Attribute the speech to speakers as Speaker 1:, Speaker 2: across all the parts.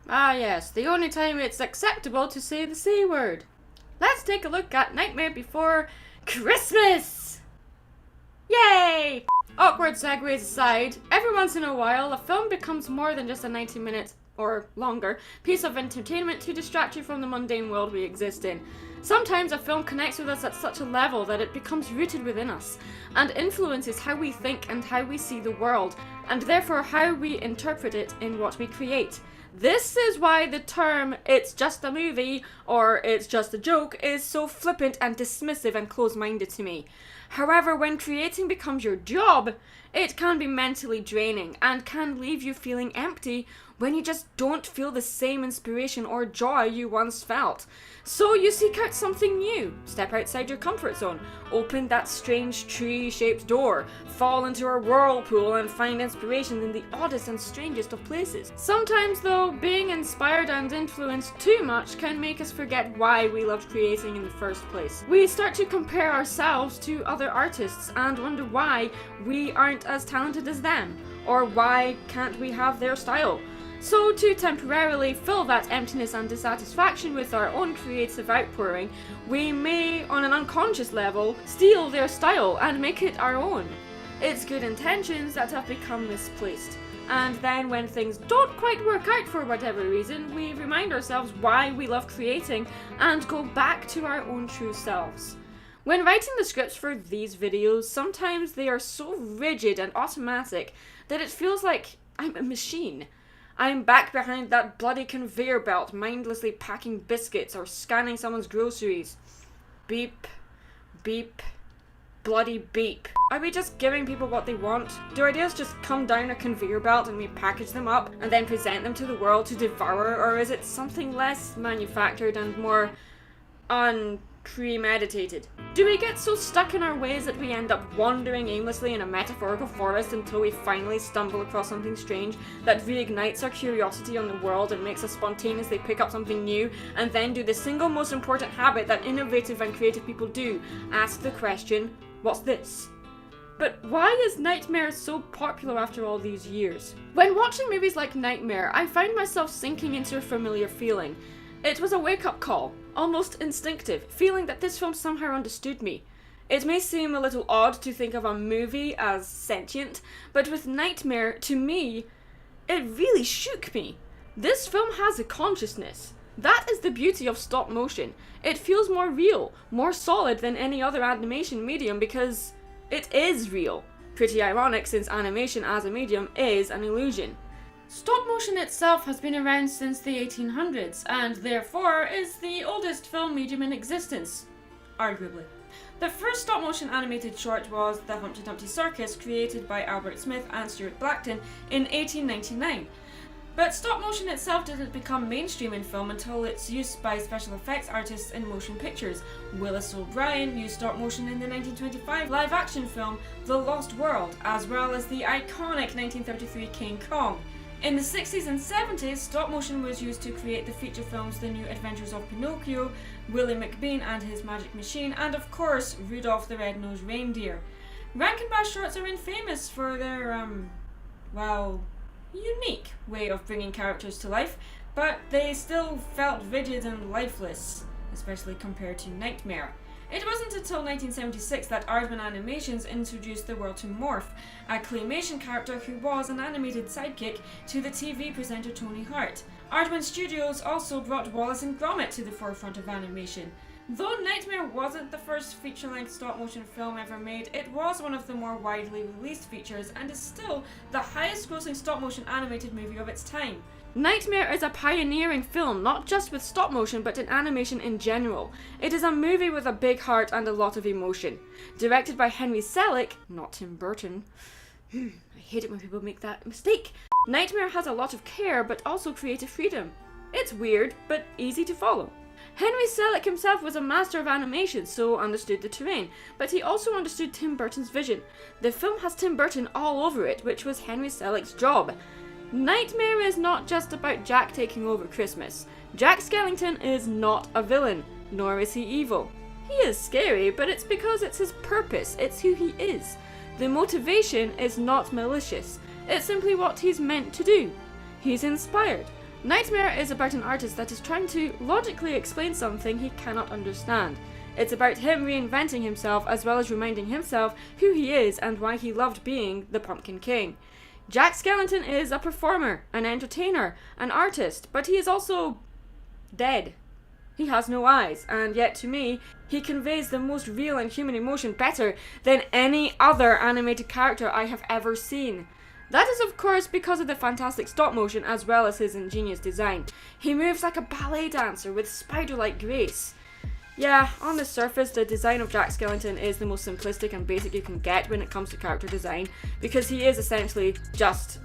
Speaker 1: Ah yes, the only time it's acceptable to say the C word. Let's take a look at Nightmare Before Christmas! Yay! Awkward segues aside, every once in a while a film becomes more than just a 90-minute or longer piece of entertainment to distract you from the mundane world we exist in. Sometimes a film connects with us at such a level that it becomes rooted within us, and influences how we think and how we see the world, and therefore how we interpret it in what we create. This is why the term "it's just a movie" or "it's just a joke" is so flippant and dismissive and close-minded to me. However, when creating becomes your job, it can be mentally draining and can leave you feeling empty when you just don't feel the same inspiration or joy you once felt. So you seek out something new, step outside your comfort zone, open that strange tree-shaped door, fall into a whirlpool and find inspiration in the oddest and strangest of places. Sometimes though, being inspired and influenced too much can make us forget why we loved creating in the first place. We start to compare ourselves to other artists and wonder why we aren't as talented as them, or why can't we have their style. So to temporarily fill that emptiness and dissatisfaction with our own creative outpouring, we may, on an unconscious level, steal their style and make it our own. It's good intentions that have become misplaced. And then when things don't quite work out for whatever reason, we remind ourselves why we love creating and go back to our own true selves. When writing the scripts for these videos, sometimes they are so rigid and automatic that it feels like I'm a machine. I'm back behind that bloody conveyor belt, mindlessly packing biscuits or scanning someone's groceries. Beep, beep, bloody beep. Are we just giving people what they want? Do ideas just come down a conveyor belt and we package them up and then present them to the world to devour, or is it something less manufactured and more unpremeditated? Do we get so stuck in our ways that we end up wandering aimlessly in a metaphorical forest until we finally stumble across something strange that reignites our curiosity on the world and makes us spontaneously pick up something new, and then do the single most important habit that innovative and creative people do: ask the question, what's this? But why is Nightmare so popular after all these years? When watching movies like Nightmare, I find myself sinking into a familiar feeling. It was a wake-up call, almost instinctive, feeling that this film somehow understood me. It may seem a little odd to think of a movie as sentient, but with Nightmare, to me, it really shook me. This film has a consciousness. That is the beauty of stop motion. It feels more real, more solid than any other animation medium because it is real. Pretty ironic since animation as a medium is an illusion. Stop motion itself has been around since the 1800s, and therefore is the oldest film medium in existence, arguably. The first stop motion animated short was The Humpty Dumpty Circus, created by Albert Smith and Stuart Blackton in 1899. But stop motion itself didn't become mainstream in film until its use by special effects artists in motion pictures. Willis O'Brien used stop motion in the 1925 live-action film The Lost World, as well as the iconic 1933 King Kong. In the 60s and 70s, stop motion was used to create the feature films The New Adventures of Pinocchio, Willie McBean and His Magic Machine, and of course, Rudolph the Red-Nosed Reindeer. Rankin Bass shorts are infamous for their, unique way of bringing characters to life, but they still felt rigid and lifeless, especially compared to Nightmare. It wasn't until 1976 that Aardman Animations introduced the world to Morph, a claymation character who was an animated sidekick to the TV presenter Tony Hart. Aardman Studios also brought Wallace and Gromit to the forefront of animation. Though Nightmare wasn't the first feature-length stop-motion film ever made, it was one of the more widely released features and is still the highest-grossing stop-motion animated movie of its time. Nightmare is a pioneering film, not just with stop motion but in animation in general. It is a movie with a big heart and a lot of emotion. Directed by Henry Selick, not Tim Burton. I hate it when people make that mistake. Nightmare has a lot of care but also creative freedom. It's weird, but easy to follow. Henry Selick himself was a master of animation, so understood the terrain, but he also understood Tim Burton's vision. The film has Tim Burton all over it, which was Henry Selick's job. Nightmare is not just about Jack taking over Christmas. Jack Skellington is not a villain, nor is he evil. He is scary, but it's because it's his purpose, it's who he is. The motivation is not malicious, it's simply what he's meant to do. He's inspired. Nightmare is about an artist that is trying to logically explain something he cannot understand. It's about him reinventing himself as well as reminding himself who he is and why he loved being the Pumpkin King. Jack Skellington is a performer, an entertainer, an artist, but he is also dead. He has no eyes, and yet to me, he conveys the most real and human emotion better than any other animated character I have ever seen. That is of course because of the fantastic stop motion as well as his ingenious design. He moves like a ballet dancer with spider-like grace. Yeah, on the surface, the design of Jack Skellington is the most simplistic and basic you can get when it comes to character design, because he is essentially just,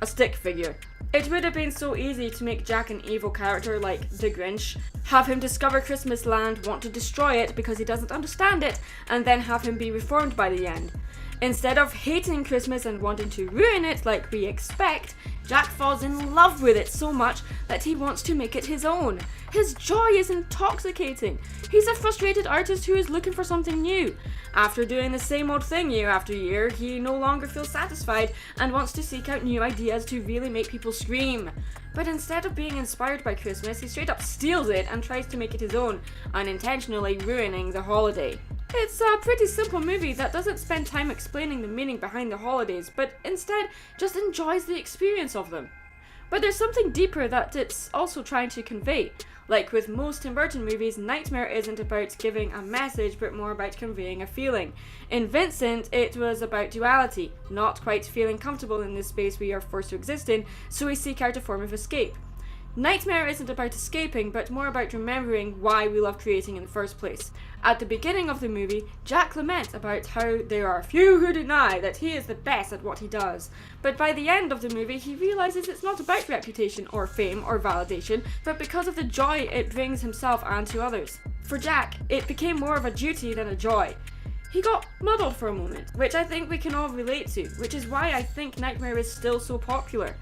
Speaker 1: a stick figure. It would have been so easy to make Jack an evil character like the Grinch, have him discover Christmas Land, want to destroy it because he doesn't understand it, and then have him be reformed by the end. Instead of hating Christmas and wanting to ruin it like we expect, Jack falls in love with it so much that he wants to make it his own. His joy is intoxicating. He's a frustrated artist who is looking for something new. After doing the same old thing year after year, he no longer feels satisfied and wants to seek out new ideas to really make people scream. But instead of being inspired by Christmas, he straight up steals it and tries to make it his own, unintentionally ruining the holiday. It's a pretty simple movie that doesn't spend time explaining the meaning behind the holidays, but instead just enjoys the experience of them. But there's something deeper that it's also trying to convey. Like with most Tim Burton movies, Nightmare isn't about giving a message but more about conveying a feeling. In Vincent, it was about duality, not quite feeling comfortable in this space we are forced to exist in, so we seek out a form of escape. Nightmare isn't about escaping, but more about remembering why we love creating in the first place. At the beginning of the movie, Jack laments about how there are few who deny that he is the best at what he does. But by the end of the movie, he realizes it's not about reputation or fame or validation, but because of the joy it brings himself and to others. For Jack, it became more of a duty than a joy. He got muddled for a moment, which I think we can all relate to, which is why I think Nightmare is still so popular.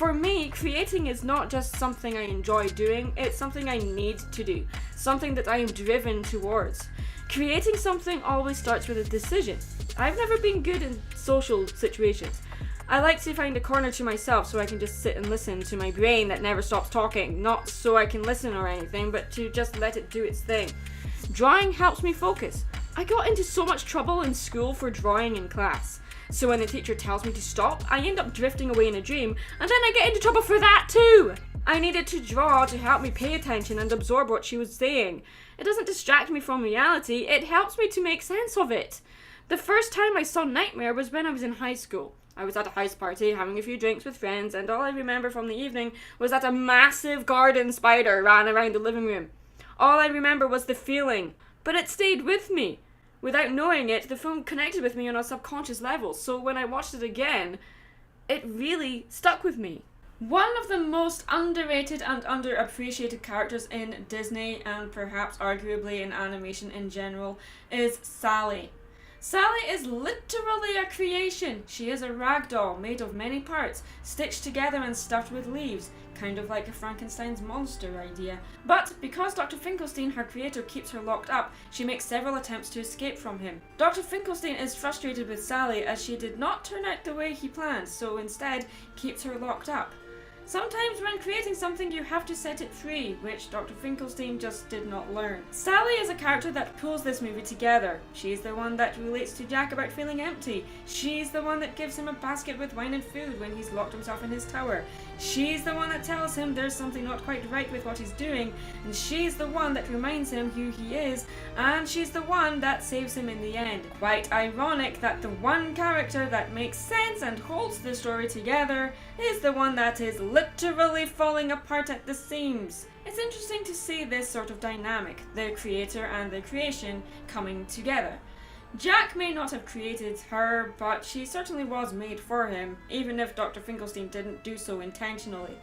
Speaker 1: For me, creating is not just something I enjoy doing, it's something I need to do, something that I am driven towards. Creating something always starts with a decision. I've never been good in social situations. I like to find a corner to myself so I can just sit and listen to my brain that never stops talking, not so I can listen or anything, but to just let it do its thing. Drawing helps me focus. I got into so much trouble in school for drawing in class. So when the teacher tells me to stop, I end up drifting away in a dream, and then I get into trouble for that too! I needed to draw to help me pay attention and absorb what she was saying. It doesn't distract me from reality, it helps me to make sense of it. The first time I saw Nightmare was when I was in high school. I was at a house party, having a few drinks with friends, and all I remember from the evening was that a massive garden spider ran around the living room. All I remember was the feeling, but it stayed with me. Without knowing it, the film connected with me on a subconscious level, so when I watched it again, it really stuck with me. One of the most underrated and underappreciated characters in Disney, and perhaps arguably in animation in general, is Sally. Sally is literally a creation. She is a rag doll made of many parts, stitched together and stuffed with leaves, kind of like a Frankenstein's monster idea. But because Dr. Finkelstein, her creator, keeps her locked up, she makes several attempts to escape from him. Dr. Finkelstein is frustrated with Sally as she did not turn out the way he planned, so instead keeps her locked up. Sometimes when creating something you have to set it free, which Dr. Finkelstein just did not learn. Sally is a character that pulls this movie together. She's the one that relates to Jack about feeling empty. She's the one that gives him a basket with wine and food when he's locked himself in his tower. She's the one that tells him there's something not quite right with what he's doing, and she's the one that reminds him who he is, and she's the one that saves him in the end. Quite ironic that the one character that makes sense and holds the story together is the one that is literally falling apart at the seams. It's interesting to see this sort of dynamic, the creator and the creation, coming together. Jack may not have created her, but she certainly was made for him, even if Dr. Finkelstein didn't do so intentionally.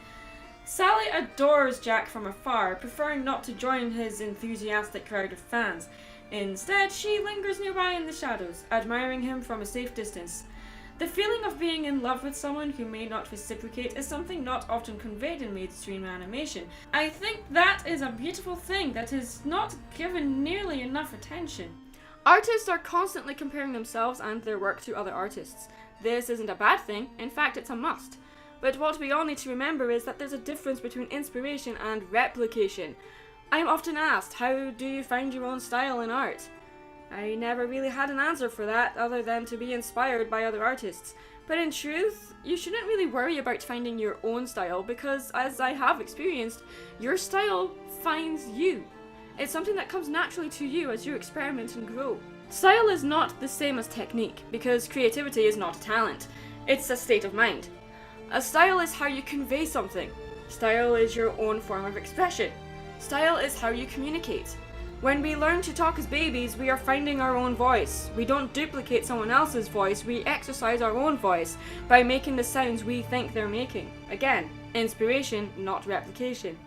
Speaker 1: Sally adores Jack from afar, preferring not to join his enthusiastic crowd of fans. Instead, she lingers nearby in the shadows, admiring him from a safe distance. The feeling of being in love with someone who may not reciprocate is something not often conveyed in mainstream animation. I think that is a beautiful thing that is not given nearly enough attention. Artists are constantly comparing themselves and their work to other artists. This isn't a bad thing, in fact it's a must. But what we all need to remember is that there's a difference between inspiration and replication. I'm often asked, how do you find your own style in art? I never really had an answer for that other than to be inspired by other artists. But in truth, you shouldn't really worry about finding your own style because, as I have experienced, your style finds you. It's something that comes naturally to you as you experiment and grow. Style is not the same as technique because creativity is not a talent. It's a state of mind. A style is how you convey something. Style is your own form of expression. Style is how you communicate. When we learn to talk as babies, we are finding our own voice. We don't duplicate someone else's voice, we exercise our own voice by making the sounds we think they're making. Again, inspiration, not replication.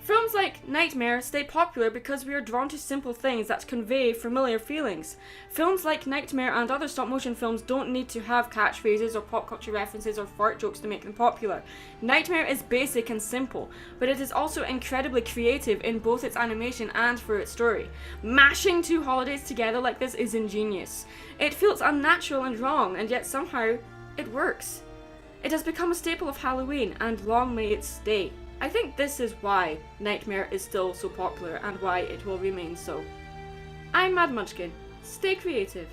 Speaker 1: Films like Nightmare stay popular because we are drawn to simple things that convey familiar feelings. Films like Nightmare and other stop-motion films don't need to have catchphrases or pop culture references or fart jokes to make them popular. Nightmare is basic and simple, but it is also incredibly creative in both its animation and for its story. Mashing two holidays together like this is ingenious. It feels unnatural and wrong, and yet somehow it works. It has become a staple of Halloween, and long may it stay. I think this is why Nightmare is still so popular and why it will remain so. I'm Mad Munchkin. Stay creative.